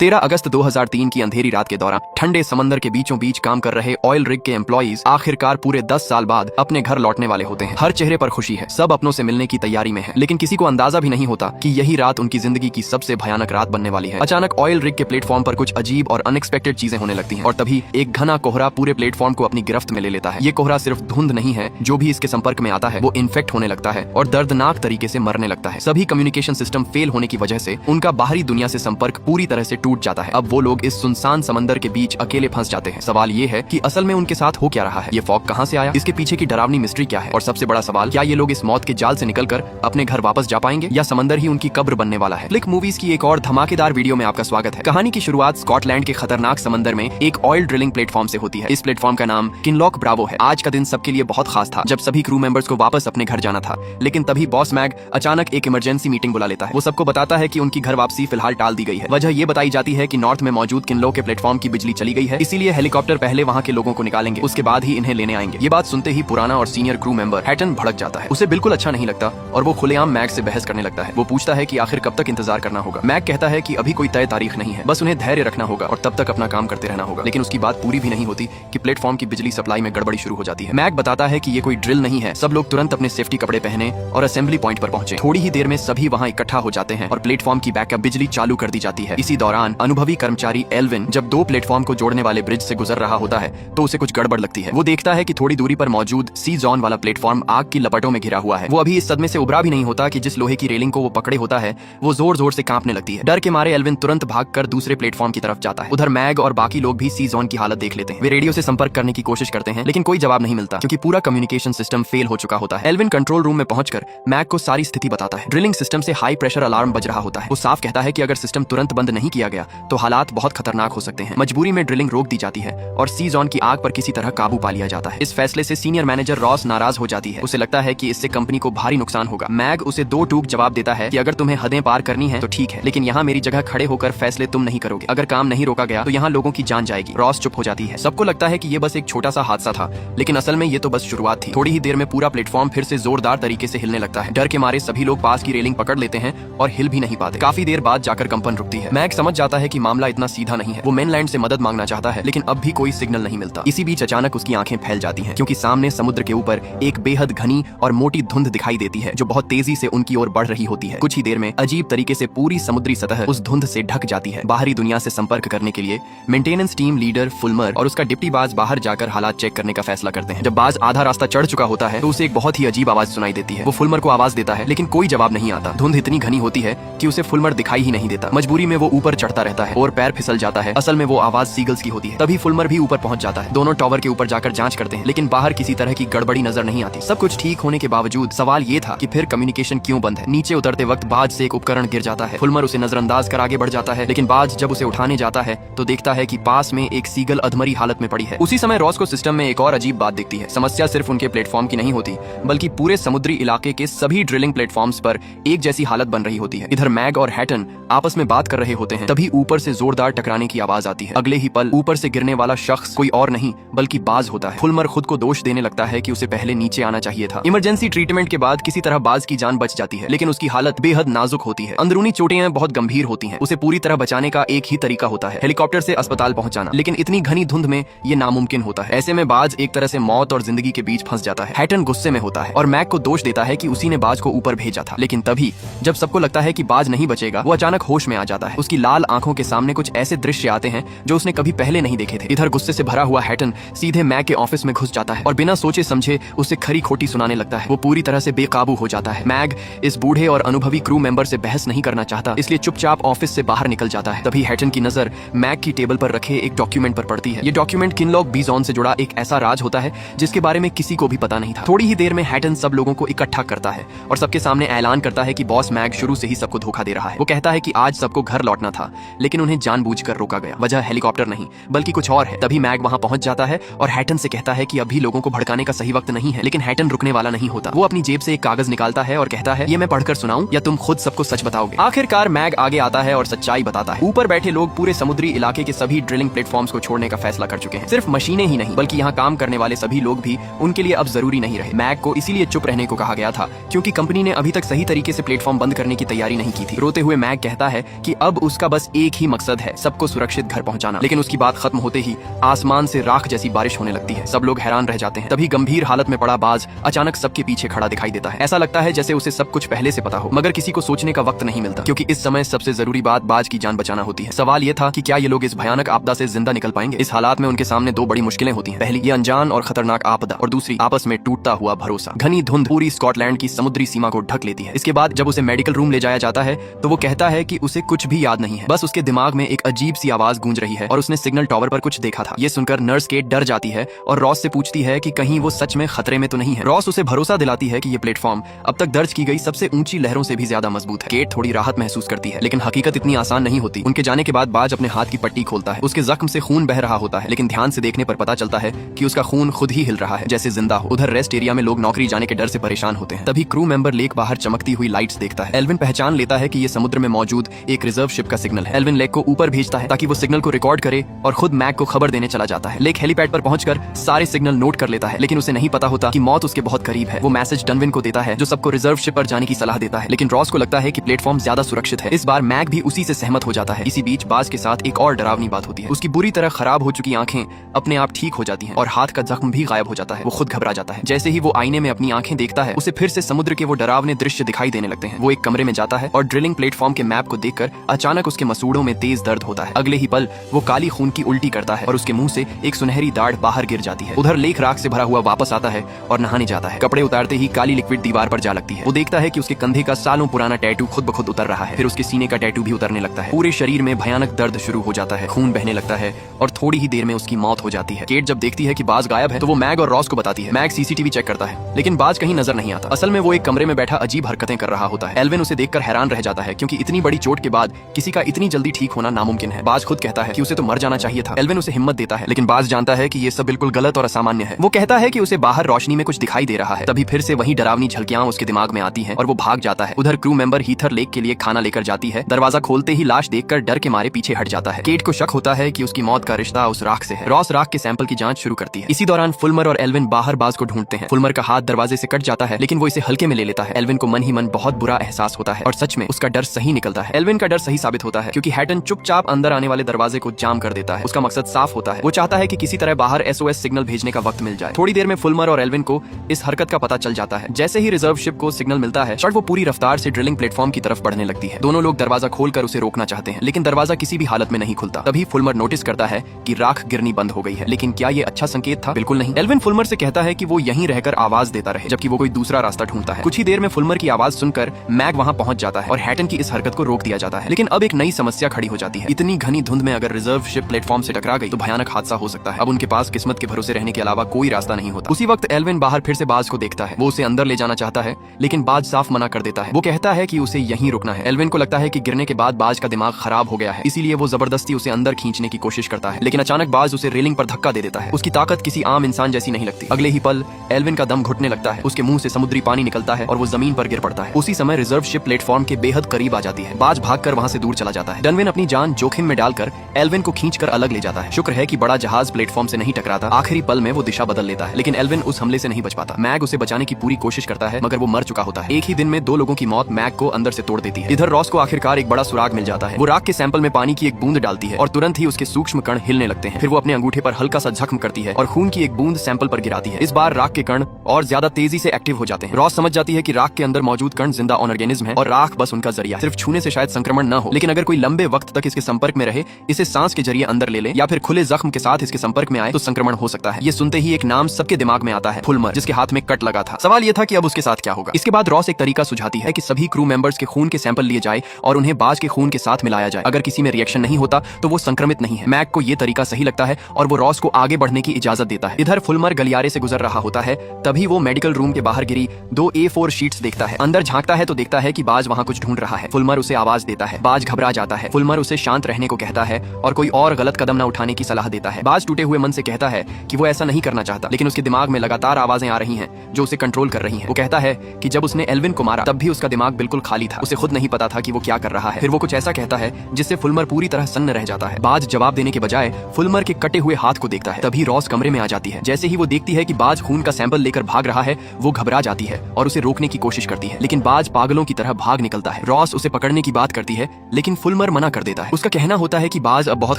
13 अगस्त 2003 की अंधेरी रात के दौरान ठंडे समंदर के बीचों बीच काम कर रहे ऑयल रिग के एम्प्लॉइज आखिरकार पूरे 10 साल बाद अपने घर लौटने वाले होते हैं। हर चेहरे पर खुशी है, सब अपनों से मिलने की तैयारी में है, लेकिन किसी को अंदाजा भी नहीं होता कि यही रात उनकी जिंदगी की सबसे भयानक रात बनने वाली है। अचानक ऑयल रिग के प्लेटफॉर्म पर कुछ अजीब और अनएक्सपेक्टेड चीजें होने लगती हैं और तभी एक घना कोहरा पूरे प्लेटफॉर्म को अपनी गिरफ्त में ले लेता है। ये कोहरा सिर्फ धुंध नहीं है, जो भी इसके संपर्क में आता है वो इन्फेक्ट होने लगता है और दर्दनाक तरीके से मरने लगता है। सभी कम्युनिकेशन सिस्टम फेल होने की वजह से उनका बाहरी दुनिया से संपर्क पूरी तरह से टूट जाता है। अब वो लोग इस सुनसान समंदर के बीच अकेले फंस जाते हैं। सवाल ये है कि असल में उनके साथ हो क्या रहा है, ये फॉग कहां से आया, इसके पीछे की डरावनी मिस्ट्री क्या है, और सबसे बड़ा सवाल, क्या ये लोग इस मौत के जाल से निकलकर अपने घर वापस जा पाएंगे या समंदर ही उनकी कब्र बनने वाला है। क्लिक मूवीज की एक और धमाकेदार वीडियो में आपका स्वागत है। कहानी की शुरुआत स्कॉटलैंड के खतरनाक समंदर में एक ऑयल ड्रिलिंग प्लेटफॉर्म से होती है। इस प्लेटफॉर्म का नाम किनलॉक ब्रावो है। आज का दिन सबके लिए बहुत खास था, जब सभी क्रू मेंबर्स को वापस अपने घर जाना था। लेकिन तभी बॉस मैग अचानक एक इमरजेंसी मीटिंग बुला लेता है। वो सबको बताता है कि उनकी घर वापसी फिलहाल टाल दी गई है। वजह ये बताई जाती है कि नॉर्थ में मौजूद किनलॉक के प्लेटफॉर्म की बिजली चली गई है, इसीलिए हेलीकॉप्टर पहले वहाँ के लोगों को निकालेंगे, उसके बाद ही इन्हें लेने आएंगे। ये बात सुनते ही पुराना और सीनियर क्रू मेंबर हैटन भड़क जाता है। उसे बिल्कुल अच्छा नहीं लगता और वो खुलेआम मैग से बहस करने लगता है। वो पूछता है कि आखिर कब तक इंतजार करना होगा। मैग कहता है कि अभी कोई तय तारीख नहीं है, बस उन्हें धैर्य रखना होगा और तब तक अपना काम करते रहना होगा। लेकिन उसकी बात पूरी भी नहीं होती कि प्लेटफॉर्म की बिजली सप्लाई में गड़बड़ी शुरू हो जाती है। मैग बताता है कि ये कोई ड्रिल नहीं है, सब लोग तुरंत अपने सेफ्टी कपड़े पहने और असेंबली पॉइंट पर पहुंचे। थोड़ी ही देर में सभी वहां इकट्ठा हो जाते हैं और प्लेटफॉर्म की बैकअप बिजली चालू कर दी जाती है। इसी दौरान अनुभवी कर्मचारी एल्विन जब दो प्लेटफॉर्म को जोड़ने वाले ब्रिज से गुजर रहा होता है तो उसे कुछ गड़बड़ लगती है। वो देखता है कि थोड़ी दूरी पर मौजूद सी जोन वाला प्लेटफॉर्म आग की लपटों में घिरा हुआ है। वो अभी इस सदमे से उबरा भी नहीं होता कि जिस लोहे की रेलिंग को वो पकड़े होता है वो जोर जोर से कांपने लगती है। डर के मारे एल्विन तुरंत भागकर दूसरे प्लेटफॉर्म की तरफ जाता है। उधर मैग और बाकी लोग भी सी जोन की हालत देख लेते हैं। वे रेडियो से संपर्क करने की कोशिश करते हैं, लेकिन कोई जवाब नहीं मिलता क्योंकि पूरा कम्युनिकेशन सिस्टम फेल हो चुका होता है। एल्विन कंट्रोल रूम में पहुंचकर मैग को सारी स्थिति बताता है। ड्रिलिंग सिस्टम से हाई प्रेशर अलार्म बज रहा होता है। वो साफ कहता है कि अगर सिस्टम तुरंत बंद नहीं किया गया तो हालात बहुत खतरनाक हो सकते हैं। मजबूरी में ड्रिलिंग रोक दी जाती है और सी जोन की आग पर किसी तरह काबू पा लिया जाता है। इस फैसले से सीनियर मैनेजर रॉस नाराज हो जाती है। उसे लगता है कि इससे कंपनी को भारी नुकसान होगा। मैग उसे दो टूक जवाब देता है कि अगर तुम्हें हदें पार करनी है तो ठीक है, लेकिन यहाँ मेरी जगह खड़े होकर फैसले तुम नहीं करोगे। अगर काम नहीं रोका गया तो यहाँ लोगों की जान जाएगी। रॉस चुप हो जाती है। सबको लगता है कि ये बस एक छोटा सा हादसा था, लेकिन असल में ये तो बस शुरुआत थी। थोड़ी ही देर में पूरा प्लेटफॉर्म फिर से जोरदार तरीके से हिलने लगता है। डर के मारे सभी लोग पास की रेलिंग पकड़ लेते हैं और हिल भी नहीं पाते। काफी देर बाद जाकर कंपन रुकती है। मैग समझ जाता है कि मामला इतना सीधा नहीं है। वो मेनलैंड से मदद मांगना चाहता है, लेकिन अब भी कोई सिग्नल नहीं मिलता। इसी बीच अचानक उसकी आंखें फैल जाती हैं, क्योंकि सामने समुद्र के ऊपर एक बेहद घनी और मोटी धुंध दिखाई देती है जो बहुत तेजी से उनकी ओर बढ़ रही होती है। कुछ ही देर में अजीब तरीके से पूरी समुद्री सतह उस धुंध से ढक जाती है। बाहरी दुनिया से संपर्क करने के लिए मेंटेनेंस टीम लीडर फुलमर और उसका डिप्टी बाज बाहर जाकर हालात चेक करने का फैसला करते हैं। जब बाज आधा रास्ता चढ़ चुका होता है तो उसे एक बहुत ही अजीब आवाज सुनाई देती है। वो फुलमर को आवाज देता है, लेकिन कोई जवाब नहीं आता। धुंध इतनी घनी होती है कि उसे फुलमर दिखाई ही नहीं देता। मजबूरी में वो ऊपर चढ़ता रहता है और पैर फिसल जाता है। असल में वो आवाज सीगल्स की होती है। तभी फुलमर भी ऊपर पहुंच जाता है। दोनों टावर के ऊपर जाकर जांच करते हैं, लेकिन बाहर किसी तरह की गड़बड़ी नजर नहीं आती। सब कुछ ठीक होने के बावजूद सवाल ये था कि फिर कम्युनिकेशन क्यों बंद है। नीचे उतरते वक्त बाज से एक उपकरण गिर जाता है। फुलमर उसे नजरअंदाज कर आगे बढ़ जाता है, लेकिन बाज जब उसे उठाने जाता है तो देखता है कि पास में एक सीगल अधमरी हालत में पड़ी है। उसी समय रॉस को सिस्टम में एक और अजीब बात दिखती है। समस्या सिर्फ उनके प्लेटफॉर्म की नहीं होती, बल्कि पूरे समुद्री इलाके के सभी ड्रिलिंग प्लेटफॉर्म्स पर एक जैसी हालत बन रही होती है। इधर मैग और हैटन आपस में बात कर रहे होते हैं, तभी ऊपर से जोरदार टकराने की आवाज आती है। अगले ही पल ऊपर से गिरने वाला शख्स कोई और नहीं बल्कि बाज होता है। फुलमर खुद को दोष देने लगता है कि उसे पहले नीचे आना चाहिए था। इमरजेंसी ट्रीटमेंट के बाद किसी तरह बाज की जान बच जाती है, लेकिन उसकी हालत बेहद नाजुक होती है। अंदरूनी चोटें बहुत गंभीर होती हैं। उसे पूरी तरह बचाने का एक ही तरीका होता है, हेलीकॉप्टर से अस्पताल पहुंचाना, लेकिन इतनी घनी धुंध में ये नामुमकिन होता है। ऐसे में बाज एक तरह से मौत और जिंदगी के बीच फंस जाता है। हैटन गुस्से में होता है और मैग को दोष देता है कि उसी ने बाज को ऊपर भेजा था। लेकिन तभी जब सबको लगता है कि बाज नहीं बचेगा, वो अचानक होश में आ जाता है। उसकी लाल आंखों के सामने कुछ ऐसे दृश्य आते हैं जो उसने कभी पहले नहीं देखे थे। इधर गुस्से से भरा हुआ हैटन सीधे मैग के ऑफिस में घुस जाता है और बिना सोचे समझे उसे खरी खोटी सुनाने लगता है। वो पूरी तरह से बेकाबू हो जाता है। मैग इस बूढ़े और अनुभवी क्रू मेंबर से बहस नहीं करना चाहता, इसलिए चुपचाप ऑफिस से बाहर निकल जाता है। तभी हैटन की नजर मैग की टेबल पर रखे एक डॉक्यूमेंट पर पड़ती है। ये डॉक्यूमेंट किनलॉक बी जोन से जुड़ा एक ऐसा राज होता है जिसके बारे में किसी को भी पता नहीं था। थोड़ी ही देर में हैटन सब लोगों को इकट्ठा करता है और सबके सामने ऐलान करता है कि बॉस मैग शुरू से ही सबको धोखा दे रहा है। वो कहता है कि आज सबको घर लौटना था, लेकिन उन्हें जानबूझकर रोका गया। वजह हेलीकॉप्टर नहीं बल्कि कुछ और है। तभी मैग वहां पहुंच जाता है और हैटन से कहता है कि अभी लोगों को भड़काने का सही वक्त नहीं है, लेकिन हैटन रुकने वाला नहीं होता। वो अपनी जेब से एक कागज निकालता है और कहता है, ये मैं पढ़कर सुनाऊं या तुम खुद सबको सच बताओगे। आखिरकार मैग आगे आता है और सच्चाई बताता है। ऊपर बैठे लोग पूरे समुद्री इलाके के सभी ड्रिलिंग प्लेटफॉर्म्स को छोड़ने का फैसला कर चुके हैं। सिर्फ मशीनें ही नहीं बल्कि यहाँ काम करने वाले सभी लोग भी उनके लिए अब जरूरी नहीं रहे। मैग को इसीलिए चुप रहने को कहा गया था क्योंकि कंपनी ने अभी तक सही तरीके से प्लेटफॉर्म बंद करने की तैयारी नहीं की थी। रोते हुए मैग कहता है कि अब उसका बस एक ही मकसद है, सबको सुरक्षित घर पहुंचाना। लेकिन उसकी बात खत्म होते ही आसमान से राख जैसी बारिश होने लगती है। सब लोग हैरान रह जाते हैं। तभी गंभीर हालत में पड़ा बाज अचानक सबके पीछे खड़ा दिखाई देता है। ऐसा लगता है जैसे उसे सब कुछ पहले से पता हो, मगर किसी को सोचने का वक्त नहीं मिलता, क्योंकि इस समय सबसे जरूरी बात बाज की जान बचाना होती है। सवाल ये था कि क्या ये लोग इस भयानक आपदा से जिंदा निकल पाएंगे। इस हालात में उनके सामने दो बड़ी मुश्किलें होती हैं। पहली, ये अनजान और खतरनाक आपदा, और दूसरी, आपस में टूटता हुआ भरोसा। घनी धुंध पूरी स्कॉटलैंड की समुद्री सीमा को ढक लेती है। इसके बाद जब उसे मेडिकल रूम ले जाया जाता है तो वो कहता है कि उसे कुछ भी याद नहीं है, बस उसके दिमाग में एक अजीब सी आवाज गूंज रही है और उसने सिग्नल टावर पर कुछ देखा था। ये सुनकर नर्स केट डर जाती है और रॉस से पूछती है कि कहीं वो सच में खतरे में तो नहीं है। रॉस उसे भरोसा दिलाती है कि ये प्लेटफॉर्म अब तक दर्ज की गई सबसे ऊंची लहरों से भी ज्यादा मजबूत है। केट थोड़ी राहत महसूस करती है, लेकिन हकीकत इतनी आसान नहीं होती। उनके जाने के बाद बाज अपने हाथ की पट्टी खोलता है। उसके जख्म से खून बह रहा होता है, लेकिन ध्यान से देखने पर पता चलता है कि उसका खून खुद ही हिल रहा है, जैसे जिंदा हो। उधर रेस्ट एरिया में लोग नौकरी जाने के डर से परेशान होते हैं। तभी क्रू मेंबर लेक बाहर चमकती हुई लाइट्स देखता है। एल्विन पहचान लेता है कि ये समुद्र में मौजूद एक रिजर्व शिप का सिग्नल है। एल्विन लेक को ऊपर भेजता है ताकि वो सिग्नल को रिकॉर्ड करे और खुद मैक को खबर देने चला जाता है। लेक हेलीपैड पर पहुंचकर सारे सिग्नल नोट कर लेता है, लेकिन उसे नहीं पता होता कि मौत उसके बहुत करीब है। वो मैसेज डनविन को देता है, जो सबको रिजर्व शिप पर जाने की सलाह देता है, लेकिन रॉस को लगता है कि प्लेटफॉर्म ज्यादा सुरक्षित है। इस बार मैक भी उसी से सहमत हो जाता है। इसी बीच बाज के साथ एक और डरावनी बात होती है। उसकी बुरी तरह खराब हो चुकी आंखें अपने आप ठीक हो जाती हैं और हाथ का जख्म भी गायब हो जाता है। वो खुद घबरा जाता है। जैसे ही वो आईने में अपनी आंखें देखता है, उसे फिर से समुद्र के वो डरावने दृश्य दिखाई देने लगते हैं। वो एक कमरे में जाता है और ड्रिलिंग प्लेटफॉर्म के मैप को देखकर अचानक उसके मसूड़ों में तेज दर्द होता है। अगले ही पल वो काली खून की उल्टी करता है और उसके मुंह से एक सुनहरी दाढ़ बाहर गिर जाती है। उधर लेक राख से भरा हुआ वापस आता है और नहाने जाता है। कपड़े उतारते ही काली लिक्विड दीवार पर जा लगती है। वो देखता है कि उसके कंधे का सालों पुराना टैटू खुद ब खुद उतर रहा है। फिर उसके सीने का टैटू भी उतरने लगता है। पूरे शरीर में भयानक दर्द शुरू हो जाता है, खून बहने लगता है और थोड़ी ही देर में उसकी मौत हो जाती है। केट जब देखती है कि बाज गायब है तो वो मैग और रॉस को बताती है। मैग सीसीटीवी चेक करता है, लेकिन बाज कहीं नजर नहीं आता। असल में वो एक कमरे में बैठा अजीब हरकतें कर रहा होता है। एल्विन उसे देखकर हैरान रह जाता है, क्योंकि इतनी बड़ी चोट के बाद किसी का इतनी जल्दी ठीक होना नामुमकिन है। बाज खुद कहता है कि उसे तो मर जाना चाहिए था। एल्विन उसे हिम्मत देता है, लेकिन बाज जानता है कि ये सब बिल्कुल गलत और असामान्य है। वो कहता है कि उसे बाहर रोशनी में कुछ दिखाई दे रहा है। तभी फिर से वही डरावनी झलकियां उसके दिमाग में आती हैं और वो भाग जाता है। उधर क्रू मेंबर हीथर लेक के लिए खाना लेकर जाती है। दरवाजा खोलते ही लाश देखकर डर के मारे पीछे हट जाता है। केट को शक होता है कि उसकी मौत का रिश्ता उस राख से है। रॉस राख के सैंपल की जांच शुरू करती है। इसी दौरान फुलमर और एल्विन बाहर बाज को ढूंढते हैं। फुलमर का हाथ दरवाजे से कट जाता है, लेकिन वो इसे हल्के में ले लेता है। एल्विन को मन ही मन बहुत बुरा एहसास होता है और सच में उसका डर सही निकलता है। एल्विन का डर सही साबित होता है, क्योंकि हैटन चुपचाप अंदर आने वाले दरवाजे को जाम कर देता है। उसका मकसद साफ होता है। वो चाहता है कि किसी तरह बाहर SOS सिग्नल भेजने का वक्त मिल जाए। थोड़ी देर में फुलमर और एल्विन को इस हरकत का पता चल जाता है। जैसे ही रिजर्व शिप को सिग्नल मिलता है, शट वो पूरी रफ्तार से ड्रिलिंग प्लेटफॉर्म की तरफ बढ़ने लगती है। दोनों लोग दरवाजा खोलकर उसे रोकना चाहते हैं, लेकिन दरवाजा किसी भी हालत में नहीं खुलता। तभी फुलमर नोटिस करता है कि राख गिरनी बंद हो गई है। लेकिन क्या ये अच्छा संकेत था? बिल्कुल नहीं। एल्विन फुलमर से कहता है कि वो यहीं रहकर आवाज देता रहे, जबकि वो कोई दूसरा रास्ता ढूंढता है। कुछ ही देर में फुलमर की आवाज सुनकर मैग वहां पहुंच जाता है और हैटन की इस हरकत को रोक दिया जाता है। लेकिन अब एक नई समस्या खड़ी हो जाती है। इतनी घनी धुंध में अगर रिजर्व शिप प्लेटफॉर्म से टकरा गई तो भयानक हादसा हो सकता है। अब उनके पास किस्मत के भरोसे रहने के अलावा कोई रास्ता नहीं होता। उसी वक्त एल्विन बाहर फिर से बाज को देखता है। वो उसे अंदर ले जाना चाहता है, लेकिन बाज साफ मना कर देता है। वो कहता है कि उसे यहीं रुकना है। एल्विन को लगता है कि गिरने के बाद बाज का दिमाग खराब हो गया है, इसीलिए वो जबरदस्ती उसे अंदर खींचने की कोशिश करता है। लेकिन अचानक बाज उसे रेलिंग पर धक्का दे देता है। उसकी ताकत किसी आम इंसान जैसी नहीं लगती। अगले ही पल एल्विन का दम घुटने लगता है। उसके मुंह से समुद्री पानी निकलता है और वो जमीन पर गिर पड़ता है। उसी समय रिजर्व शिप प्लेटफॉर्म के बेहद करीब आ जाती है। बाज भागकर वहां से दूर चला जाता है। डनविन अपनी जान जोखिम में डालकर एल्विन को खींचकर अलग ले जाता है। शुक्र है कि बड़ा जहाज प्लेटफॉर्म से नहीं टकराता। आखिरी पल में वो दिशा बदल लेता है, लेकिन एल्विन उस हमले से नहीं बच पाता। मैग उसे बचाने की पूरी कोशिश करता है, मगर वो मर चुका होता है। एक ही दिन में 2 लोगों की मौत मैग को अंदर से तोड़ देती है। इधर रॉस को आखिरकार एक बड़ा सुराग मिल जाता है। वो राख के सैंपल में पानी की एक बूंद डालती है और तुरंत ही उसके सूक्ष्म कण हिलने लगते हैं। फिर वो अपने अंगूठे पर हल्का सा जख्म करती है और खून की एक बूंद सैंपल पर गिराती है। इस बार राख के कण और ज्यादा तेजी से एक्टिव हो जाते हैं। रॉस समझ जाती है कि राख के अंदर मौजूद कण जिंदा ऑर्गेनिज्म है और राख बस उनका जरिया। सिर्फ छूने से शायद संक्रमण न हो, लेकिन अगर कोई लंबे वक्त तक इसके संपर्क में रहे, इसे सांस के जरिए अंदर ले ले या फिर खुले जख्म के साथ इसके संपर्क में आए तो संक्रमण हो सकता है। ये सुनते ही एक नाम सबके दिमाग में आता है, फुलमर, जिसके हाथ में कट लगा था। सवाल ये था कि अब उसके साथ क्या होगा। इसके बाद रॉस एक तरीका सुझाती है कि सभी क्रू मेंबर्स के खून के सैंपल लिए जाए और उन्हें बाज के खून के साथ मिलाया जाए। अगर किसी में रिएक्शन नहीं होता तो वो संक्रमित नहीं है। मैग को ये तरीका सही लगता है और वो रॉस को आगे बढ़ने की इजाजत देता है। इधर फुलमर गलियारे से गुजर रहा होता है, तभी वो मेडिकल रूम के बाहर गिरी 2 A4 शीट्स देखता है। अंदर झांकता है तो देखता है कि बाज वहां कुछ ढूंढ रहा है। फुलमर उसे आवाज देता है। बाज घबरा जाता है। फुलमर उसे शांत रहने को कहता है और कोई और गलत कदम न उठाने की सलाह देता है। बाज टूटे हुए मन से कहता है कि वो ऐसा नहीं करना चाहता, लेकिन उसके दिमाग में लगातार आवाजें आ रही हैं जो उसे कंट्रोल कर रही हैं। वो कहता है कि जब उसने एल्विन को मारा तब भी उसका दिमाग बिल्कुल खाली था। उसे खुद नहीं पता था कि वो क्या कर रहा है। फिर वो कुछ ऐसा कहता है जिससे फुलमर पूरी तरह सन्न रह जाता है। बाज जवाब देने के बजाय फुलमर के कटे हुए हाथ को देखता है। तभी रॉस कमरे में आ जाती है। जैसे ही वो देखती है कि बाज खून का सैंपल लेकर भाग रहा है, वो घबरा जाती है और उसे रोकने की कोशिश करती है, लेकिन बाज पागलों की तरह भाग निकलता है। रॉस उसे पकड़ने की बात करती है, लेकिन फुलमर फुलमर मना कर देता है। उसका कहना होता है कि बाज अब बहुत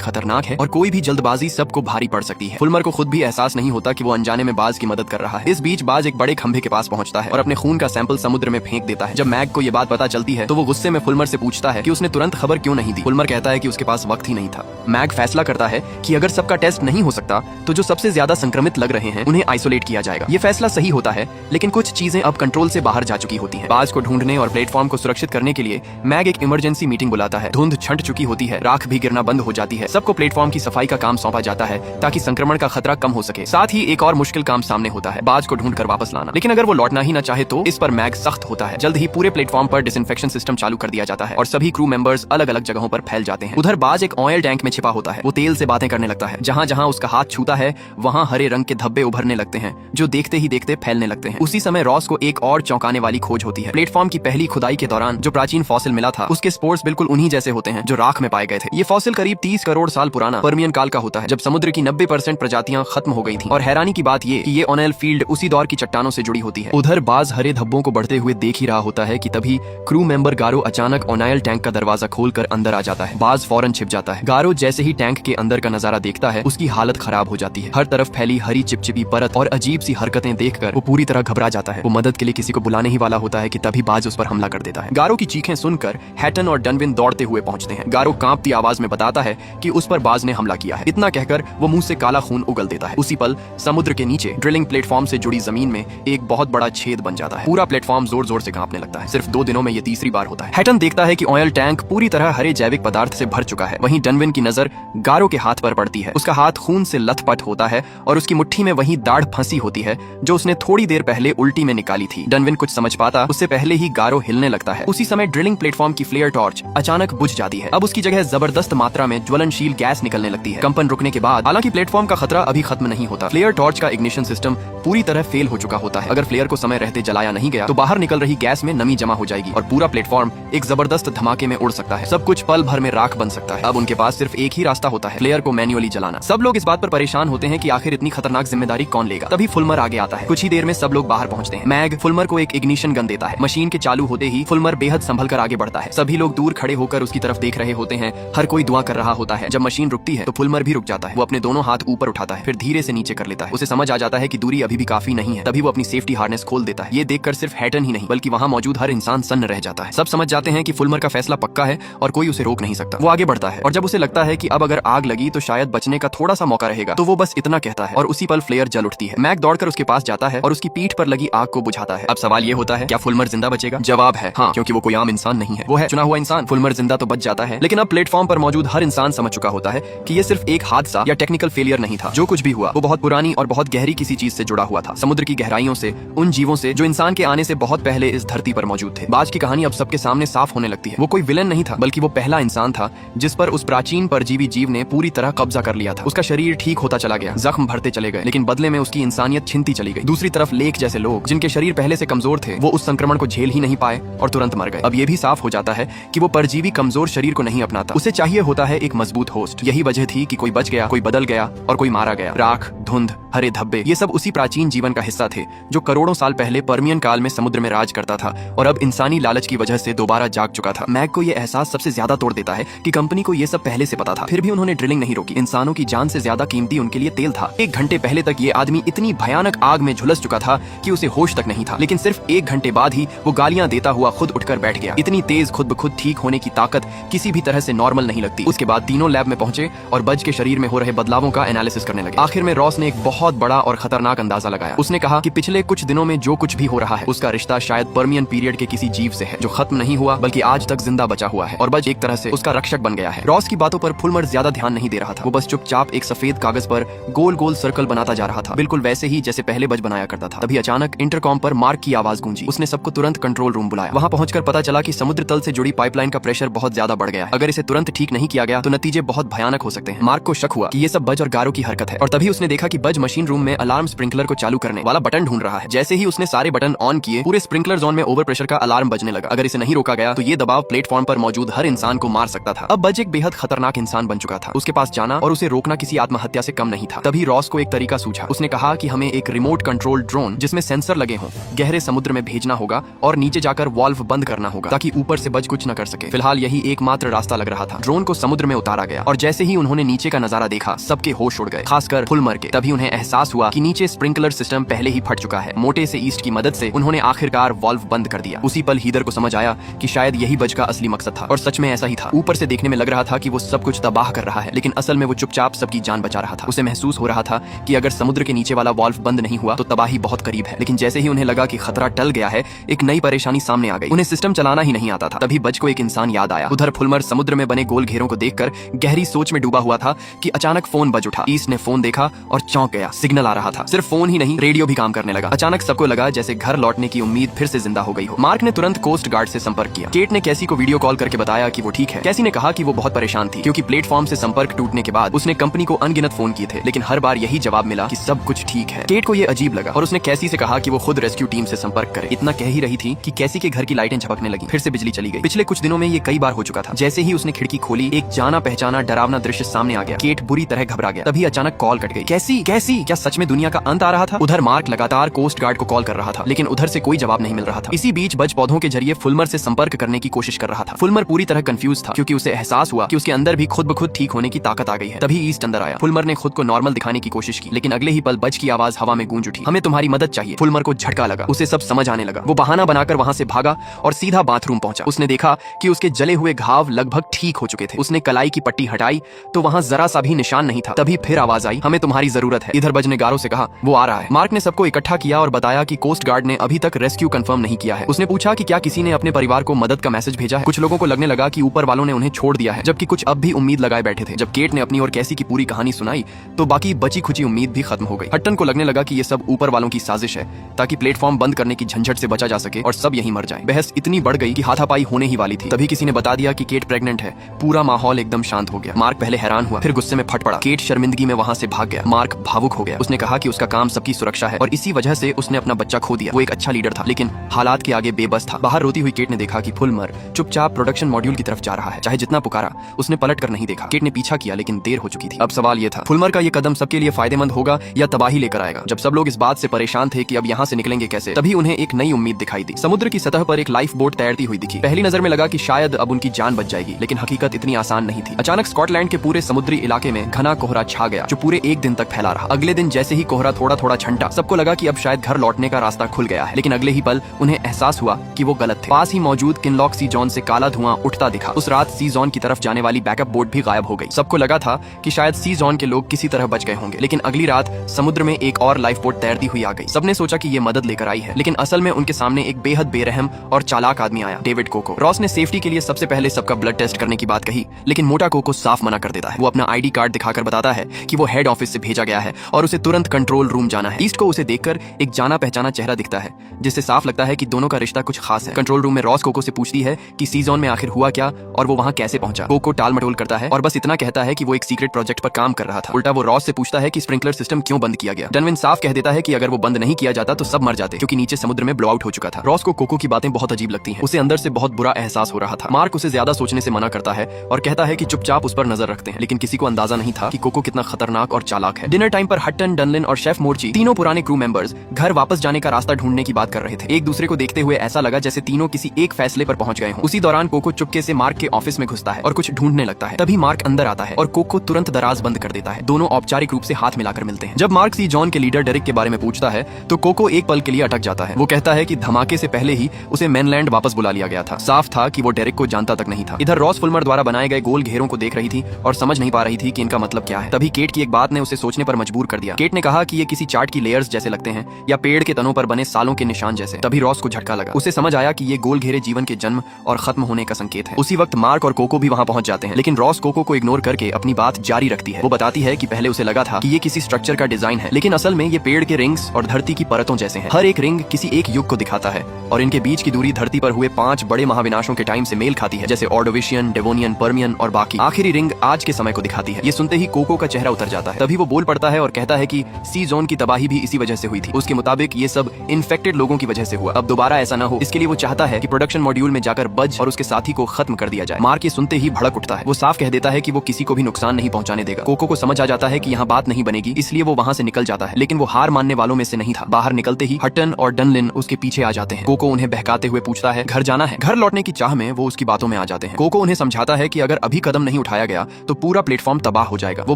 खतरनाक है और कोई भी जल्दबाजी सबको भारी पड़ सकती है। फुलमर को खुद भी एहसास नहीं होता कि वो अनजाने में बाज की मदद कर रहा है। इस बीच बाज एक बड़े खंभे के पास पहुंचता है और अपने खून का सैंपल समुद्र में फेंक देता है। जब मैग को ये बात पता चलती है तो वो गुस्से में फुलमर से पूछता है कि उसने तुरंत खबर क्यों नहीं दी। फुलमर कहता है कि उसके पास वक्त ही नहीं था। मैग फैसला करता है कि अगर सबका टेस्ट नहीं हो सकता तो जो सबसे ज्यादा संक्रमित लग रहे हैं उन्हें आइसोलेट किया जाएगा। ये फैसला सही होता है, लेकिन कुछ चीजें अब कंट्रोल से बाहर जा चुकी होती हैं। बाज को ढूंढने और प्लेटफॉर्म को सुरक्षित करने के लिए मैग एक इमरजेंसी मीटिंग बुलाता है। धुंध छंट चुकी होती है, राख भी गिरना बंद हो जाती है। सबको प्लेटफॉर्म की सफाई का काम सौंपा जाता है ताकि संक्रमण का खतरा कम हो सके। साथ ही एक और मुश्किल काम सामने होता है, बाज को ढूंढकर वापस लाना। लेकिन अगर वो लौटना ही न चाहे तो इस पर मैग सख्त होता है। जल्द ही पूरे प्लेटफॉर्म पर डिसइंफेक्शन सिस्टम चालू कर दिया जाता है और सभी क्रू मेंबर्स अलग अलग जगहों पर फैल जाते हैं। उधर बाज एक ऑयल टैंक में छिपा होता है। वो तेल से बातें करने लगता है। जहाँ जहाँ उसका हाथ छूता है वहाँ हरे रंग के धब्बे उभरने लगते हैं जो देखते ही देखते फैलने लगते हैं। उसी समय रॉस को एक और चौंकाने वाली खोज होती है। प्लेटफॉर्म की पहली खुदाई के दौरान जो प्राचीन फॉसिल मिला था उसके स्पोर्स बिल्कुल उन्हीं जैसे होते हैं जो राख में पाए गए थे। ये फॉसिल करीब 30 करोड़ साल पुराना पर्मियन काल का होता है, जब समुद्र की 90% प्रजातियां खत्म हो गई थीं। और हैरानी की बात ये कि ये ओनेल फील्ड उसी दौर की चट्टानों से जुड़ी होती है। उधर बाज हरे धब्बों को बढ़ते हुए देख ही रहा होता है कि तभी क्रू मेंबर गारो अचानक ओनाइल टैंक का दरवाजा खोलकर अंदर आ जाता है। बाज फौरन छिप जाता है। गारो जैसे ही टैंक के अंदर का नजारा देखता है उसकी हालत खराब हो जाती है। हर तरफ फैली हरी चिपचिपी परत और अजीब सी हरकतें देखकर वो पूरी तरह घबरा जाता है। वो मदद के लिए किसी को बुलाने ही वाला होता है कि तभी बाज उस पर हमला कर देता है। गारो की चीखें सुनकर हैटन और डनविन दौड़ते हुए पहुंचते हैं। गारो कांपती आवाज में बताता है कि उस पर बाज ने हमला किया है। इतना कहकर वो मुंह से काला खून उगल देता है। उसी पल समुद्र के नीचे ड्रिलिंग प्लेटफॉर्म से जुड़ी जमीन में एक बहुत बड़ा छेद बन जाता है। पूरा प्लेटफॉर्म जोर जोर से कांपने लगता है। सिर्फ 2 दिनों में ये तीसरी बार होता है। हैटन देखता है कि ऑयल टैंक पूरी तरह हरे जैविक पदार्थ से भर चुका है। वहीं डनविन की नजर गारो के हाथ पर पड़ती है। उसका हाथ खून से लथपथ होता है और उसकी मुट्ठी में वही दाढ़ फंसी होती है जो उसने थोड़ी देर पहले उल्टी में निकाली थी। डनविन कुछ समझ पाता उससे पहले ही गारो हिलने लगता है। उसी समय ड्रिलिंग प्लेटफॉर्म की फ्लेयर टॉर्च अचानक बुझ जाती है। अब उसकी जगह जबरदस्त मात्रा में ज्वलनशील गैस निकलने लगती है। कंपन रुकने के बाद हालांकि प्लेटफॉर्म का खतरा अभी खत्म नहीं होता। फ्लेयर टॉर्च का इग्निशन सिस्टम पूरी तरह फेल हो चुका होता है। अगर फ्लेयर को समय रहते जलाया नहीं गया तो बाहर निकल रही गैस में नमी जमा हो जाएगी और पूरा प्लेटफॉर्म एक जबरदस्त धमाके में उड़ सकता है। सब कुछ पल भर में राख बन सकता है। अब उनके पास सिर्फ एक ही रास्ता होता है, फ्लेयर को मैन्युअली जलाना। सब लोग इस बात पर परेशान होते हैं कि आखिर इतनी खतरनाक जिम्मेदारी कौन लेगा। तभी फुलमर आगे आता है। कुछ ही देर में सब लोग बाहर पहुंचते हैं। मैग फुलमर को एक इग्निशन गन देता है। मशीन के चालू होते ही फुलमर बेहद संभल कर आगे बढ़ता है। सभी लोग दूर खड़े होकर उसकी तरफ देख रहे होते हैं। हर कोई दुआ कर रहा होता है। जब मशीन रुकती है तो फुलमर भी रुक जाता है। वो अपने दोनों हाथ ऊपर उठाता है, फिर धीरे से नीचे कर लेता है। उसे समझ आ जाता है कि दूरी अभी भी काफी नहीं है। तभी वो अपनी सेफ्टी हार्नेस खोल देता है। ये देखकर सिर्फ हैटन ही नहीं बल्कि वहाँ मौजूद हर इंसान सन्न रह जाता है। सब समझ जाते हैं कि फुलमर का फैसला पक्का है और कोई उसे रोक नहीं सकता। वो आगे बढ़ता है और जब उसे लगता है कि अब अगर आग लगी तो शायद बचने का थोड़ा सा मौका रहेगा तो वो बस इतना कहता है और उसी पल फ्लेयर जल उठती है। मैग दौड़कर उसके पास जाता है और उसकी पीठ पर लगी आग को बुझाता है। अब सवाल ये होता है, क्या फुलमर जिंदा बचेगा? जवाब है हाँ, क्योंकि वो कोई आम इंसान नहीं है, वो है चुना हुआ इंसान। फुलमर जिंदा तो बच जाता है, लेकिन अब प्लेटफॉर्म पर मौजूद हर इंसान समझ चुका होता है कि ये सिर्फ एक हादसा या टेक्निकल फेलियर नहीं था। जो कुछ भी हुआ वो बहुत पुरानी और बहुत गहरी किसी चीज से जुड़ा हुआ था। समुद्र की गहराइयों से, उन जीवों से जो इंसान के आने से बहुत पहले इस धरती पर मौजूद थे। बाज की कहानी अब सबके सामने साफ होने लगती है। वो कोई विलेन नहीं था बल्कि वो पहला इंसान था जिस पर उस प्राचीन परजीवी जीव ने पूरी तरह कब्जा कर लिया था। उसका शरीर ठीक होता चला गया, जख्म भरते चले गए, लेकिन बदले में उसकी इंसानियत छिनती चली गई। दूसरी तरफ लेक जैसे लोग जिनके शरीर पहले से कमजोर थे वो उस संक्रमण को झेल ही नहीं पाए और तुरंत मर गए। अब ये भी साफ हो जाता है कि वो परजीवी कमजोर शरीर को नहीं अपनाता, उसे चाहिए होता है एक मजबूत होस्ट। यही वजह थी कि कोई बच गया, कोई बदल गया और कोई मारा गया। राख, धुंध, हरे धब्बे, ये सब उसी प्राचीन जीवन का हिस्सा थे जो करोड़ों साल पहले पर्मियन काल में समुद्र में राज करता था और अब इंसानी लालच की वजह से दोबारा जाग चुका था। मैग को ये एहसास सबसे ज्यादा तोड़ देता है कि कंपनी को ये सब पहले से पता था, फिर भी उन्होंने ड्रिलिंग नहीं रोकी। इंसानों की जान से ज्यादा कीमती उनके लिए तेल था। 1 घंटे पहले तक ये आदमी इतनी भयानक आग में झुलस चुका था कि उसे होश तक नहीं था, लेकिन सिर्फ 1 घंटे बाद ही वो गालियां देता हुआ खुद उठकर बैठ गया। इतनी तेज खुद ब खुद ठीक होने की ताकत किसी भी तरह से नॉर्मल नहीं लगती। उसके बाद तीनों लैब में पहुंचे और बज के शरीर में हो रहे बदलावों का एनालिसिस करने लगे। आखिर में रॉस ने एक बहुत बड़ा और खतरनाक अंदाजा लगाया। उसने कहा कि पिछले कुछ दिनों में जो कुछ भी हो रहा है उसका रिश्ता शायद पर्मियन पीरियड के किसी जीव से है जो खत्म नहीं हुआ बल्कि आज तक जिंदा बचा हुआ है और बज एक तरह से उसका रक्षक बन गया है। रॉस की बातों पर फुलमर ज्यादा ध्यान नहीं दे रहा था। वो बस चुपचाप एक सफेद कागज पर गोल गोल सर्कल बनाता जा रहा था, बिल्कुल वैसे ही जैसे पहले बज बनाया करता था। तभी अचानक इंटरकॉम पर मार्क की आवाज गूंजी। उसने सबको तुरंत कंट्रोल रूम बुलाया। वहां पहुंचकर पता चला कि समुद्र तल से जुड़ी पाइपलाइन का प्रेशर बहुत ज्यादा बढ़ गया है। अगर इसे तुरंत ठीक नहीं किया गया तो नतीजे बहुत भयानक हो सकते हैं। मार्क को शक हुआ कि ये सब बज और गारो की हरकत है और तभी उसने देखा देखा कि बज मशीन रूम में अलार्म स्प्रिंकलर को चालू करने वाला बटन ढूंढ रहा है। जैसे ही उसने सारे बटन ऑन किए, पूरे स्प्रिंकलर जोन में ओवर प्रेशर का अलार्म बजने लगा। अगर इसे नहीं रोका गया तो ये दबाव प्लेटफॉर्म पर मौजूद हर इंसान को मार सकता था। अब बज एक बेहद खतरनाक इंसान बन चुका था। उसके पास जाना और उसे रोकना किसी आत्महत्या से कम नहीं था। तभी रॉस को एक तरीका सूझा। उसने कहा कि हमें एक रिमोट कंट्रोल ड्रोन जिसमें सेंसर लगे हों गहरे समुद्र में भेजना होगा और नीचे जाकर वॉल्व बंद करना होगा ताकि ऊपर से बज कुछ न कर सके। फिलहाल यही एकमात्र रास्ता लग रहा था। ड्रोन को समुद्र में उतारा गया और जैसे ही उन्होंने नीचे का नजारा देखा, सबके होश उड़ गए, खासकर फुलमर के। तभी उन्हें एहसास हुआ कि नीचे स्प्रिंकलर सिस्टम पहले ही फट चुका है। मोटे से ईस्ट की मदद से उन्होंने आखिरकार वॉल्व बंद कर दिया। उसी पल हीदर को समझ आया कि शायद यही बज का असली मकसद था, और सच में ऐसा ही था। ऊपर से देखने में लग रहा था कि वो सब कुछ तबाह कर रहा है, लेकिन असल में वो चुपचाप सबकी जान बचा रहा था। उसे महसूस हो रहा था कि अगर समुद्र के नीचे वाला वॉल्व बंद नहीं हुआ तो तबाही बहुत करीब है। लेकिन जैसे ही उन्हें लगा कि खतरा टल गया है, एक नई परेशानी सामने आ गई। उन्हें सिस्टम चलाना ही नहीं आता था। तभी बज को एक इंसान याद आया। उधर फुलमर समुद्र में बने गोल घेरों को देखकर गहरी सोच में डूबा हुआ था कि अचानक फोन बज उठा। ईस्ट ने फोन देखा और चौंक गया। सिग्नल आ रहा था। सिर्फ फोन ही नहीं, रेडियो भी काम करने लगा। अचानक सबको लगा जैसे घर लौटने की उम्मीद फिर से जिंदा हो गई हो। मार्क ने तुरंत कोस्ट गार्ड से संपर्क किया। केट ने कैसी को वीडियो कॉल करके बताया कि वो ठीक है। कैसी ने कहा कि वो बहुत परेशान थी क्योंकि प्लेटफॉर्म से संपर्क टूटने के बाद उसने कंपनी को अनगिनत फोन किए थे, लेकिन हर बार यही जवाब मिला कि सब कुछ ठीक है। केट को ये अजीब लगा और उसने कैसी से कहा कि वो खुद रेस्क्यू टीम से संपर्क करे। इतना कह ही रही थी कि कैसी के घर की लाइटें झपकने लगी। फिर से बिजली चली गई। पिछले कुछ दिनों में ये कई बार हो चुका था। जैसे ही उसने खिड़की खोली, एक जाना पहचाना डरावना दृश्य सामने आ गया। केट बुरी तरह घबरा गया। तभी अचानक कॉल कट गई। कैसी कैसी क्या सच में दुनिया का अंत आ रहा था? उधर मार्क लगातार कोस्ट गार्ड को कॉल कर रहा था, लेकिन उधर से कोई जवाब नहीं मिल रहा था। इसी बीच बज पौधों के जरिए फुलमर से संपर्क करने की कोशिश कर रहा था। फुलमर पूरी तरह कंफ्यूज था क्योंकि उसे एहसास हुआ कि उसके अंदर भी खुद ब खुद ठीक होने की ताकत आ गई है। तभी ईस्ट अंदर आया। फुलमर ने खुद को नॉर्मल दिखाने की कोशिश की, लेकिन अगले ही पल बज की आवाज हवा में गूंज उठी। हमें तुम्हारी मदद चाहिए। फुलमर को झटका लगा। उसे सब समझ आने लगा। वो बहाना बनाकर वहां से भागा और सीधा बाथरूम पहुंचा। उसने देखा कि उसके जले हुए घाव लगभग ठीक हो चुके थे। उसने कलाई की पट्टी हटाई तो वहां जरा सा भी निशान नहीं था। तभी फिर आवाज आई, हमें तुम्हारी जरूरत है। इधर बज ने गारों से कहा, वो आ रहा है। मार्क ने सबको इकट्ठा किया और बताया कि कोस्ट गार्ड ने अभी तक रेस्क्यू कंफर्म नहीं किया है। उसने पूछा कि क्या किसी ने अपने परिवार को मदद का मैसेज भेजा है। कुछ लोगों को लगने लगा कि ऊपर वालों ने उन्हें छोड़ दिया है, जबकि कुछ अब भी उम्मीद लगाए बैठे थे। जब केट ने अपनी और कैसी की पूरी कहानी सुनाई तो बाकी बची खुची उम्मीद भी खत्म हो गई। हट्टन को लगने लगा कि ये सब ऊपर वालों की साजिश है ताकि प्लेटफॉर्म बंद करने की झंझट से बचा जा सके और सब यहीं मर जाएं। बहस इतनी बढ़ गई कि हाथापाई होने ही वाली थी। तभी किसी ने बता दिया कि केट प्रेग्नेंट है। पूरा माहौल एकदम शांत हो गया। मार्क पहले हैरान हुआ, फिर गुस्से में फट पड़ा। केट शर्मिंदगी में वहां से भाग गया। मार्क भावुक हो गया। उसने कहा कि उसका काम सबकी सुरक्षा है और इसी वजह से उसने अपना बच्चा खो दिया। वो एक अच्छा लीडर था, लेकिन हालात के आगे बेबस था। बाहर रोती हुई केट ने देखा कि फुलमर चुपचाप प्रोडक्शन मॉड्यूल की तरफ जा रहा है। चाहे जितना पुकारा, उसने पलट कर नहीं देखा। केट ने पीछा किया, लेकिन देर हो चुकी थी। अब सवाल ये था, फुलमर का ये कदम सबके लिए फायदेमंद होगा या तबाही लेकर आएगा? जब सब लोग इस बात से परेशान थे कि अब यहाँ से निकलेंगे कैसे, तभी उन्हें एक नई उम्मीद दिखाई दी। समुद्र की सतह पर एक लाइफ बोट तैरती हुई दिखी। पहली नजर में लगा कि शायद अब उनकी जान बच जाएगी, लेकिन हकीकत इतनी आसान नहीं थी। अचानक स्कॉटलैंड के पूरे समुद्री इलाके में घना कोहरा छा गया, जो पूरे एक दिन तक फैला रहा। अगले दिन जैसे ही कोहरा थोड़ा थोड़ा छंटा, सबको लगा कि अब शायद घर लौटने का रास्ता खुल गया है। लेकिन अगले ही पल उन्हें एहसास हुआ कि वो गलत थे। पास ही मौजूद किनलॉक सी जॉन से काला धुआं उठता दिखा। उस रात सी जॉन की तरफ जाने वाली बैकअप बोट भी गायब हो गई। सबको लगा था कि शायद सी जॉन के लोग किसी तरह बच गए होंगे, लेकिन अगली रात समुद्र में एक और लाइफ बोट तैरती हुई आ गई। सबने सोचा कि ये मदद लेकर आई है, लेकिन असल में उनके सामने एक बेहद बेरहम और चालाक आदमी आया, डेविड कोको। रॉस ने सेफ्टी के लिए सबसे पहले सबका ब्लड टेस्ट करने की बात कही, लेकिन मोटा कोको साफ मना कर देता है। वो अपना आईडी कार्ड दिखाकर बताता है कि वो हेड ऑफिस से भेजा गया है और उसे तुरंत कंट्रोल रूम जाना है। ईस्ट को उसे देखकर एक जाना पहचाना चेहरा दिखता है, जिससे साफ लगता है कि दोनों का रिश्ता कुछ खास है। कंट्रोल रूम में रॉस कोको से पूछती है कि सी जोन में आखिर हुआ क्या और वो वहां कैसे पहुंचा। कोको टाल मटोल करता है और बस इतना कहता है कि वो एक सीक्रेट प्रोजेक्ट पर काम कर रहा था। उल्टा वो रॉस से पूछता है कि स्प्रिंकलर सिस्टम क्यों बंद किया गया। डनविन साफ कह देता है कि अगर वो बंद नहीं किया जाता तो सब मर जाते, क्योंकि नीचे समुद्र में ब्लोआउट हो चुका था। रॉस को कोको की बातें बहुत अजीब लगती हैं। उसे अंदर से बहुत बुरा एहसास हो रहा था। मार्क उसे ज्यादा सोचने से मना करता है और कहता है कि चुपचाप उस पर नजर रखते हैं, लेकिन किसी को अंदाजा नहीं था कि कोको कितना खतरनाक और चालाक है। डिनर टाइम पर हट्टन, डनलिन और शेफ मोर्ची, तीनों पुराने क्रू मेंबर्स, घर वापस जाने का रास्ता ढूंढने की बात कर रहे थे। एक दूसरे को देखते हुए ऐसा लगा जैसे तीनों किसी एक फैसले पर पहुंच गए हों। उसी दौरान कोको चुपके से मार्क के ऑफिस में घुसता है और कुछ ढूंढने लगता है। तभी मार्क अंदर आता है और कोको तुरंत दराज बंद कर देता है। दोनों औपचारिक रूप से हाथ मिलाकर मिलते हैं। जब मार्क सी जॉन के लीडर डेरिक के बारे में पूछता है तो कोको एक पल के लिए अटक जाता है। वो कहता है कि धमाके से पहले ही उसे मेनलैंड वापस बुला लिया गया था। साफ था कि वो डेरिक को जानता तक नहीं था। इधर रॉस फुलमर द्वारा बनाए गए गोल घेरों को देख रही थी और समझ नहीं पा रही थी कि इनका मतलब क्या है। तभी केट की एक बात ने उसे सोचने पर मजबूर कर दिया। केट ने कहा कि ये किसी चार्ट की लेयर्स जैसे लगते हैं या पेड़ के तनों पर बने सालों के निशान जैसे। तभी रॉस को झटका लगा। उसे समझ आया कि ये गोल घेरे जीवन के जन्म और खत्म होने का संकेत है। उसी वक्त मार्क और कोको भी वहां पहुंच जाते हैं, लेकिन रॉस कोको को इग्नोर करके अपनी बात जारी रखती है। वो बताती है कि पहले उसे लगा था कि ये किसी स्ट्रक्चर का डिजाइन है, लेकिन असल में ये पेड़ के रिंग्स और धरती की परतों जैसे हैं। हर एक रिंग किसी एक युग को दिखाता है और इनके बीच की दूरी धरती पर हुए 5 बड़े महाविनाशों के टाइम से मेल खाती है, जैसे ऑर्डोविशियन, डेवोनियन, पर्मियन और बाकी। आखिरी रिंग आज के समय को दिखाती है। ये सुनते ही कोको का चेहरा उतर जाता है। तभी वो बोल पड़ता है और कहता है कि सी जोन की तबाही भी इसी वजह से हुई थी। उसके मुताबिक ये सब इन्फेक्टेड लोगों की वजह से हुआ। अब दोबारा ऐसा ना हो, इसके लिए वो चाहता है कि प्रोडक्शन मॉड्यूल में जाकर बज और उसके साथी को खत्म कर दिया जाए। मार्क ये सुनते ही भड़क उठता है। वो साफ कह देता है कि वो किसी को भी नुकसान नहीं पहुंचाने देगा। कोको को समझ आ जाता है कि यहाँ बात नहीं बनेगी, इसलिए वो वहाँ से निकल जाता है। लेकिन वो हार मानने वालों में से नहीं था। बाहर निकलते ही हटन और डनलिन उसके पीछे आ जाते हैं। कोको उन्हें बहकाते हुए पूछता है घर जाना है। घर लौटने की चाह में वो उसकी बातों में आ जाते हैं। कोको उन्हें समझाता है कि अगर अभी कदम नहीं उठाया गया तो पूरा प्लेटफॉर्म तबाह हो जाएगा। वो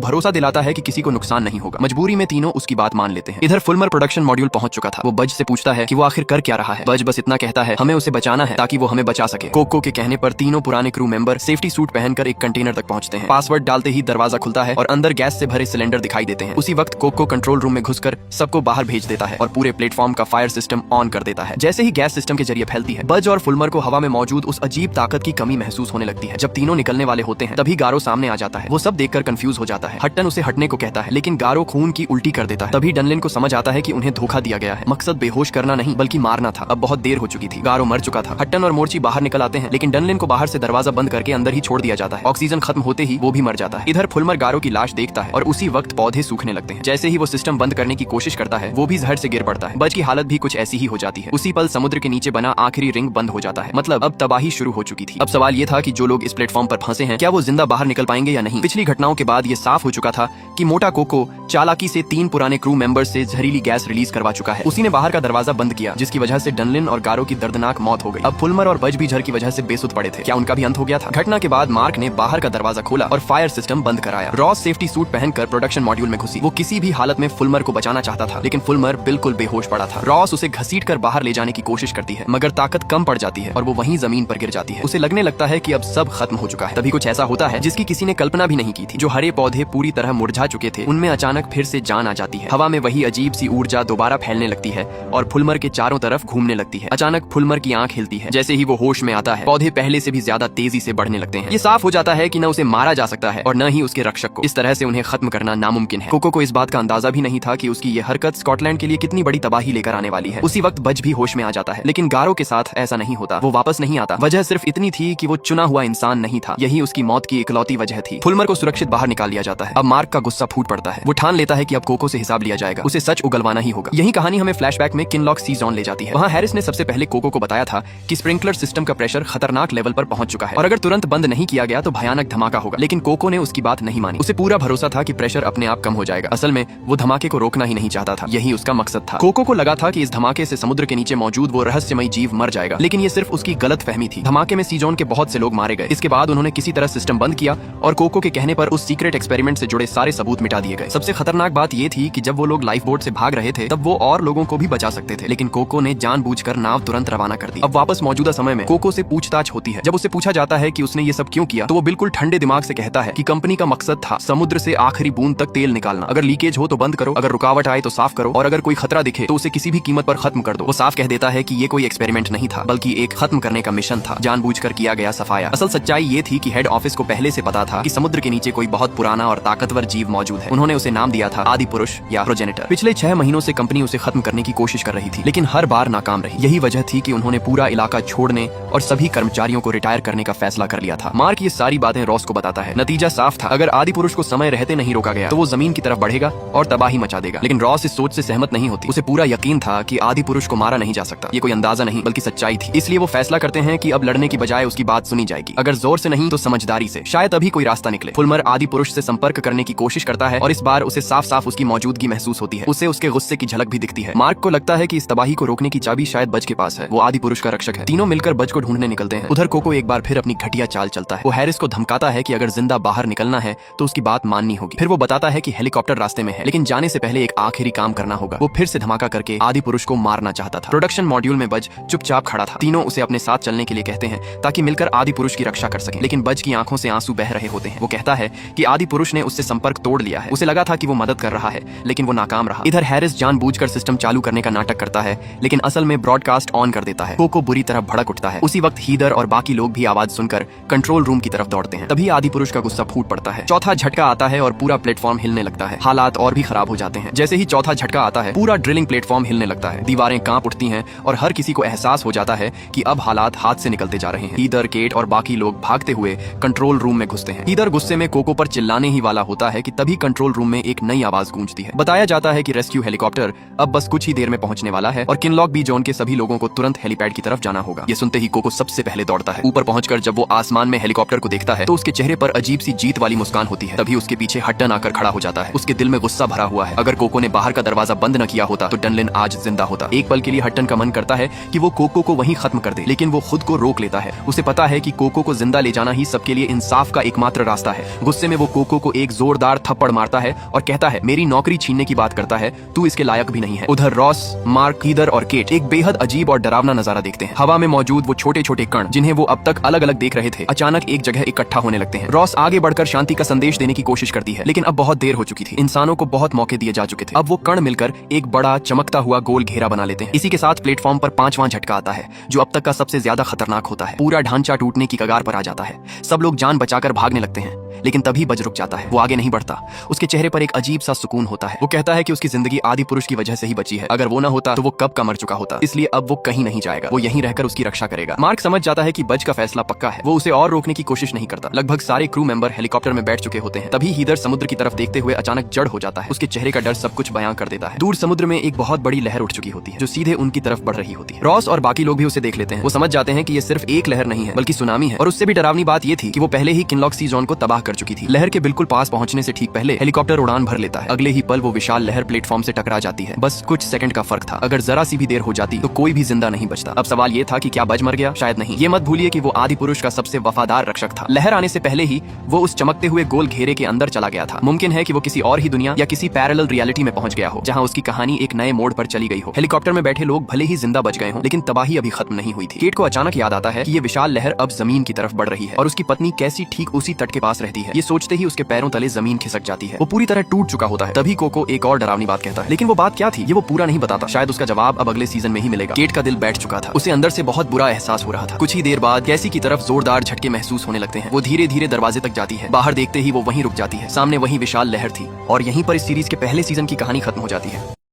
भरोसा दिलाता है कि किसी को नुकसान नहीं होगा। मजबूरी में तीनों उसकी बात मान लेते हैं। इधर फुलमर प्रोडक्शन मॉड्यूल पहुंच चुका था। वो बज से पूछता है कि वो आखिर कर क्या रहा है। बज बस इतना कहता है, हमें उसे बचाना है ताकि वो हमें बचा सके। कोको के कहने पर तीनों पुराने क्रू मेंबर सेफ्टी सूट पहनकर एक कंटेनर तक पहुंचते हैं। पासवर्ड डालते ही दरवाजा खुलता है और अंदर गैस से भरे सिलेंडर दिखाई देते हैं। उसी वक्त कोको कंट्रोल रूम में घुसकर सबको बाहर भेज देता है और पूरे प्लेटफॉर्म का फायर सिस्टम ऑन कर देता है। जैसे ही गैस सिस्टम के जरिए फैलती है, बज और फुलमर को हवा में मौजूद उस अजीब ताकत की कमी महसूस होने लगती है। जब तीनों निकलने वाले होते हैं तभी गारो सामने आ जाता है। वो सब देखकर कंफ्यूज हो जाता है। हट्टन उसे हटने को कहता है लेकिन गारो खून की उल्टी कर देता है। तभी डनलिन को समझ आता है कि उन्हें धोखा दिया गया है। मकसद बेहोश करना नहीं बल्कि मारना था। अब बहुत देर हो चुकी थी। गारो मर चुका था। हट्टन और मोर्ची बाहर निकल आते हैं लेकिन डनलिन को बाहर से दरवाजा बंद करके अंदर ही छोड़ दिया जाता है। ऑक्सीजन खत्म होते ही वो भी मर जाता है। इधर फुलमर गारो की लाश देखता है और उसी वक्त पौधे सूखने लगते हैं। जैसे ही वो सिस्टम बंद करने की कोशिश करता है वो भी जहर से गिर पड़ता है। बज की हालत भी कुछ ऐसी ही हो जाती है। उसी पल समुद्र के नीचे बना आखिरी रिंग बंद हो जाता है। मतलब अब तबाही शुरू हो चुकी थी। अब सवाल ये था कि जो लोग इस प्लेटफॉर्म पर फंसे हैं क्या वो जिंदा बाहर निकल पाएंगे या नहीं। पिछली घटनाओं के बाद ये साफ हो चुका था कि मोटा कोको चालाकी से 3 पुराने क्रू मेंबर्स से जहरीली गैस रिलीज करवा चुका है। उसी ने बाहर का दरवाजा बंद किया जिसकी वजह से डनलिन और गारो की दर्दनाक मौत हो गई। अब फुलमर और बज भी जहर की वजह से बेसुध पड़े थे। क्या उनका भी अंत हो गया था। घटना के बाद मार्क ने बाहर का दरवाजा खोला और फायर सिस्टम बंद कराया। रॉस सेफ्टी सूट पहनकर प्रोडक्शन मॉड्यूल में घुसी। वो किसी भी हालत में फुलमर को बचाना चाहता था लेकिन फुलमर बिल्कुल बेहोश पड़ा था। रॉस उसे घसीटकर बाहर ले जाने की कोशिश करती है मगर ताकत कम पड़ जाती है और वो वहीं जमीन पर गिर जाती है। उसे लगने लगता है कि अब सब खत्म हो चुका है। तभी कुछ ऐसा होता है जिसकी किसी ने कल्पना भी नहीं की थी। जो हरे पौधे पूरी तरह मुरझा चुके थे उनमें अचानक फिर से जान आ जाती है। हवा में वही अजीब सी ऊर्जा दोबारा फैलने लगती है और फुलमर के चारों तरफ घूमने लगती है। अचानक फुलमर की आंख हिलती है। जैसे ही वो होश में आता है पौधे पहले से भी ज्यादा तेजी से बढ़ने लगते हैं। ये साफ हो जाता है कि न उसे मारा जा सकता है और न ही उसके रक्षक को। इस तरह से उन्हें खत्म करना नामुमकिन है। कोको को इस बात का अंदाजा भी नहीं था कि उसकी ये हरकत स्कॉटलैंड के लिए कितनी बड़ी तबाही लेकर आने वाली है। उसी वक्त बज भी होश में आ जाता है लेकिन गारो के साथ ऐसा नहीं होता। वो वापस नहीं आता। वजह सिर्फ इतनी थी कि वो चुना हुआ इंसान नहीं था। यही उसकी मौत की इकलौती वजह थी। फुलमर को सुरक्षित बाहर निकाल लिया जाता है। अब मार्क का गुस्सा फूट पड़ता है। वो ठान लेता है कि अब कोको से हिसाब लिया जाएगा। उसे सच उगलवाना ही होगा। यही कहानी हमें फ्लैशबैक में किनलॉक सी जोन ले जाती है। वहाँ हैरिस ने सबसे पहले कोको को बताया था कि स्प्रिंकलर सिस्टम का प्रेशर खतरनाक लेवल पर पहुंच चुका है और अगर तुरंत बंद नहीं किया गया तो भयानक धमाका होगा। लेकिन कोको ने उसकी बात नहीं मानी। उसे पूरा भरोसा था कि प्रेशर अपने आप कम हो जाएगा। असल में वो धमाके को रोकना ही नहीं चाहता था। यही उसका मकसद था। कोको को लगा था कि इस धमाके से समुद्र के नीचे मौजूद वो रहस्यमयी जीव मर जाएगा लेकिन ये सिर्फ उसकी गलत फहमी थी। धमाके में सी जोन के बहुत से लोग मारे गए। इसके बाद उन्होंने किसी तरह सिस्टम बंद किया और कोको के कहने पर उस सीक्रेट एक्सपेरिमेंट से जुड़े सारे सबूत मिटा दिए गए। सबसे खतरनाक बात ये थी कि जब वो लोग लाइफ बोट से भाग रहे थे तब वो और लोगों को भी बचा सकते थे लेकिन कोको ने जानबूझकर नाव तुरंत रवाना कर दी। अब वापस मौजूदा समय में कोको से पूछताछ होती है। जब उससे पूछा जाता है कि उसने ये सब क्यों किया तो वो बिल्कुल ठंडे दिमाग से कहता है कि कंपनी का मकसद था समुद्र से आखिरी बूंद तक तेल निकालना। अगर लीकेज हो तो बंद करो, अगर रुकावट आए तो साफ करो और अगर कोई खतरा दिखे तो उसे किसी भी कीमत पर खत्म कर दो। वो साफ कह देता है कि ये कोई एक्सपेरिमेंट नहीं था बल्कि एक खत्म करने का मिशन था। जानबूझकर किया गया सफाया। असल सच्चाई ये थी कि हेड ऑफिस को पहले से पता था कि समुद्र के नीचे कोई बहुत पुराना और ताकतवर जीव मौजूद है। उन्होंने उसे नाम दिया था आदि पुरुष या प्रोजेनिटर। पिछले 6 महीनों से कंपनी उसे खत्म करने की कोशिश कर रही थी लेकिन हर बार नाकाम रही। यही वजह थी कि उन्होंने पूरा इलाका छोड़ने और सभी कर्मचारियों को रिटायर करने का फैसला कर लिया था। मार्क ये सारी बातें रॉस को बताता है। नतीजा साफ था। अगर आदि पुरुष को समय रहते नहीं रोका गया तो वो जमीन की तरफ बढ़ेगा और तबाही मचा देगा। लेकिन रॉस इस सोच से सहमत नहीं होती। उसे पूरा यकीन था कि आदि पुरुष को मारा नहीं जा सकता। ये कोई अंदाजा नहीं बल्कि सच्चाई थी। इसलिए वो फैसला करते हैं कि अब लड़ने की बजाय उसकी बात सुनी जाएगी। अगर जोर से नहीं तो समझदारी से। शायद अभी कोई रास्ता निकले। फुलमर आदि पुरुष से संपर्क करने की कोशिश करता है और इस बार उसे साफ साफ उसकी मौजूदगी महसूस होती है। उसे उसके गुस्से की झलक भी दिखती है। मार्क को लगता है कि इस तबाही को रोकने की चाबी शायद बज के पास है। वो आदि पुरुष का रक्षक है। तीनों मिलकर बज को ढूंढने निकलते हैं। उधर कोको एक बार फिर अपनी घटिया चाल चलता है। वो हैरिस को धमकाता है कि अगर जिंदा बाहर निकलना है तो उसकी बात माननी होगी। फिर वो बताता है कि हेलीकॉप्टर रास्ते में है लेकिन जाने से पहले एक आखिरी काम करना होगा। वो फिर से धमाका करके आदि पुरुष को मारना चाहता था। प्रोडक्शन मॉड्यूल में बज चुपचाप खड़ा था। तीनों उसे अपने साथ चलने के लिए कहते हैं ताकि मिलकर आदि पुरुष की रक्षा कर सकें। लेकिन बज की आंखों से आंसू बह रहे होते हैं। वो कहता है कि आदि पुरुष ने उससे संपर्क तोड़ लिया है। उसे लगा था कि वो मदद कर रहा है लेकिन वो नाकाम रहा। इधर हैरिस जानबूझकर सिस्टम चालू करने का नाटक करता है लेकिन असल में ब्रॉडकास्ट ऑन कर देता है। कोको बुरी तरह भड़क उठता है। उसी वक्त हीदर और बाकी लोग भी आवाज सुनकर कंट्रोल रूम की तरफ दौड़ते हैं। तभी आदि पुरुष का गुस्सा फूट पड़ता है। चौथा झटका आता है और पूरा प्लेटफॉर्म हिलने लगता है। हालात और भी खराब हो जाते हैं। जैसे ही चौथा झटका आता है पूरा ड्रिलिंग प्लेटफॉर्म हिलने लगता है। दीवारें कांप उठती हैं और हर किसी को एहसास हो जाता है कि अब हालात हाथ से निकलते जा रहे हैं। हीदर, केट और बाकी लोग भागते हुए कंट्रोल रूम में घुसते हैं। हीदर गुस्से में कोको पर चिल्लाने ही वाला होता है कि तभी कंट्रोल रूम में एक नई आवाज गूंजती है। बताया जाता है कि रेस्क्यू हेलीकॉप्टर अब बस कुछ ही देर में पहुंचने वाला है और किनलॉक बी जोन के सभी लोगों को तुरंत हेलीपैड की तरफ जाना होगा। ये सुनते ही कोको सबसे पहले दौड़ता है। ऊपर पहुंचकर जब वो आसमान में हेलीकॉप्टर को देखता है तो उसके चेहरे पर अजीब सी जीत वाली मुस्कान होती है। तभी उसके पीछे हट्टन आकर खड़ा हो जाता है। उसके दिल में गुस्सा भरा हुआ है। अगर कोको ने बाहर का दरवाजा बंद न किया होता तो डनलिन आज जिंदा होता। एक पल के लिए हट्टन का मन करता है कि वो कोको को वहीं खत्म कर दे, लेकिन वो खुद को रोक लेता है। उसे पता है कि कोको को जिंदा ले जाना ही सबके लिए इंसाफ का एकमात्र रास्ता है। गुस्से में वो कोको को एक जोरदार थप्पड़ मारता है और कहता है, मेरी नौकरी छीनने की बात करता है, तू इसके लायक भी नहीं है। उधर रॉस, मार्क, हीदर और केट एक बेहद अजीब और डरावना नजारा देखते हैं। हवा में मौजूद वो छोटे छोटे कण जिन्हें वो अब तक अलग अलग देख रहे थे, अचानक एक जगह इकट्ठा होने लगते हैं। रॉस आगे बढ़कर शांति का संदेश देने की कोशिश करती है, लेकिन अब बहुत देर हो चुकी थी। इंसानों को बहुत मौके दिए जा चुके थे। अब वो कण मिलकर एक बड़ा चमकता हुआ गोल घेरा बना लेते हैं। इसी के साथ प्लेटफॉर्म पर 5वां झटका आता है, जो अब तक का सबसे ज्यादा खतरनाक होता है। पूरा ढांचा टूटने की कगार पर आ जाता है। सब लोग जान बचाकर भागने लगते हैं, लेकिन तभी बज रुक जाता है। वो आगे नहीं बढ़ता। उसके चेहरे पर एक अजीब सा सुकून होता है। वो कहता है कि उसकी जिंदगी आदि पुरुष की वजह से ही बची है। अगर वो ना होता तो वो कब का मर चुका होता। इसलिए अब वो कहीं नहीं जाएगा। वो यहीं रहकर उसकी रक्षा करेगा। मार्क समझ जाता है कि बज का फैसला पक्का है। वो उसे और रोकने की कोशिश नहीं करता। लगभग सारे क्रू मेंबर हेलीकॉप्टर में बैठ चुके होते हैं। तभी हीदर समुद्र की तरफ देखते हुए अचानक जड़ हो जाता है। उसके चेहरे का डर सब कुछ बयां कर देता है। दूर समुद्र में एक बहुत बड़ी लहर उठ चुकी होती है, जो सीधे उनकी तरफ बढ़ रही होती है। रॉस और बाकी लोग भी उसे देख लेते हैं। वो समझ जाते हैं कि ये सिर्फ एक लहर नहीं है, बल्कि सुनामी है। और उससे भी डरावनी बात ये थी कि वो पहले ही किनलॉक सी जोन को तबाह कर चुकी थी। लहर के बिल्कुल पास पहुंचने से ठीक पहले हेलीकॉप्टर उड़ान भर लेता है। अगले ही पल वो विशाल लहर प्लेटफॉर्म से टकरा जाती है। बस कुछ सेकंड का फर्क था। अगर जरा सी भी देर हो जाती तो कोई भी जिंदा नहीं बचता। अब सवाल ये था कि क्या बज मर गया? शायद नहीं। ये मत भूलिए कि वो आदि पुरुष का सबसे वफादार रक्षक था। लहर आने से पहले ही वो उस चमकते हुए गोल घेरे के अंदर चला गया था। मुमकिन है कि वो किसी और ही दुनिया या किसी पैरेलल रियलिटी में पहुंच गया हो, जहां उसकी कहानी एक नए मोड़ पर चली गई हो। हेलीकॉप्टर में बैठे लोग भले ही जिंदा बच गए हों, लेकिन तबाही अभी खत्म नहीं हुई थी। केट को अचानक याद आता है कि ये विशाल लहर अब जमीन की तरफ बढ़ रही है और उसकी पत्नी कैसी ठीक उसी तट के पास रहती है। ये सोचते ही उसके पैरों तले जमीन खिसक जाती है। वो पूरी तरह टूट चुका होता है। तभी कोको एक और डरावनी बात कहता है, लेकिन वो बात क्या थी ये वो पूरा नहीं बताता। शायद उसका जवाब अब अगले सीजन में ही मिलेगा। केट का दिल बैठ चुका था। उसे अंदर से बहुत बुरा एहसास हो रहा था। कुछ ही देर बाद कैसी की तरफ जोरदार झटके महसूस होने लगते हैं। वो धीरे धीरे दरवाजे तक जाती है। बाहर देखते ही वो वहीं रुक जाती है। सामने वही विशाल लहर थी और यहीं पर इस सीरीज के पहले सीजन की कहानी खत्म हो जाती है।